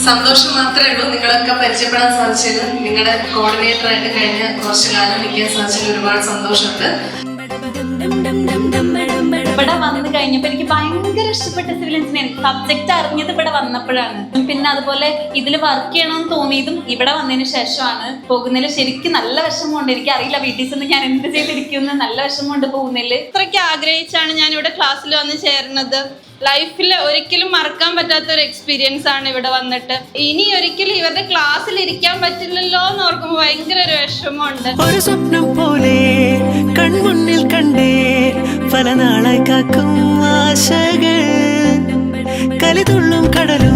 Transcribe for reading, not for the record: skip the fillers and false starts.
സന്തോഷം മാത്രമേ ഉള്ളൂ. നിങ്ങളൊക്കെ പരിചയപ്പെടാൻ സാധിച്ചത്, നിങ്ങളുടെ കോർഡിനേറ്റർ ആയിട്ട് കഴിഞ്ഞ കുറച്ചു കാലം നിൽക്കാൻ സാധിച്ചതിൽ ഒരുപാട് സന്തോഷമുണ്ട്. ഇവിടെ വന്നു കഴിഞ്ഞപ്പോൾ എനിക്ക് ഭയങ്കര ഇഷ്ടപ്പെട്ട സിവിൽ എഞ്ചിനീയറിംഗ് സബ്ജക്റ്റ് അറിഞ്ഞത് ഇവിടെ വന്നപ്പോഴാണ്. പിന്നെ അതുപോലെ ഇതിൽ വർക്ക് ചെയ്യണമെന്ന് തോന്നിയതും ഇവിടെ വന്നതിന് ശേഷമാണ്. പോകുന്നതിൽ ശരിക്കും നല്ല വിഷമമുണ്ട്. എനിക്കറിയില്ല വീട്ടിൽ നിന്ന് ഞാൻ എന്ത് ചെയ്തിരിക്കുന്നു. നല്ല വിഷമമുണ്ട് പോകുന്നതിൽ. ഇത്രയ്ക്ക് ആഗ്രഹിച്ചാണ് ഞാൻ ഇവിടെ ക്ലാസ്സിൽ വന്ന് ചേർന്നത്. ലൈഫിൽ ഒരിക്കലും മറക്കാൻ പറ്റാത്ത ഒരു എക്സ്പീരിയൻസ് ആണ് ഇവിടെ വന്നിട്ട്. ഇനി ഒരിക്കലും ഇവരുടെ ക്ലാസ്സിൽ ഇരിക്കാൻ പറ്റില്ലല്ലോ എന്ന് ഓർക്കുമ്പോൾ ഭയങ്കര ഒരു വിഷമമുണ്ട്. ഒരു സ്വപ്നം പോലെ കൺമുന്നിൽ കണ്ടേ പല നാളായി കാക്കും ആശകൾ കലിതുള്ളും കടലും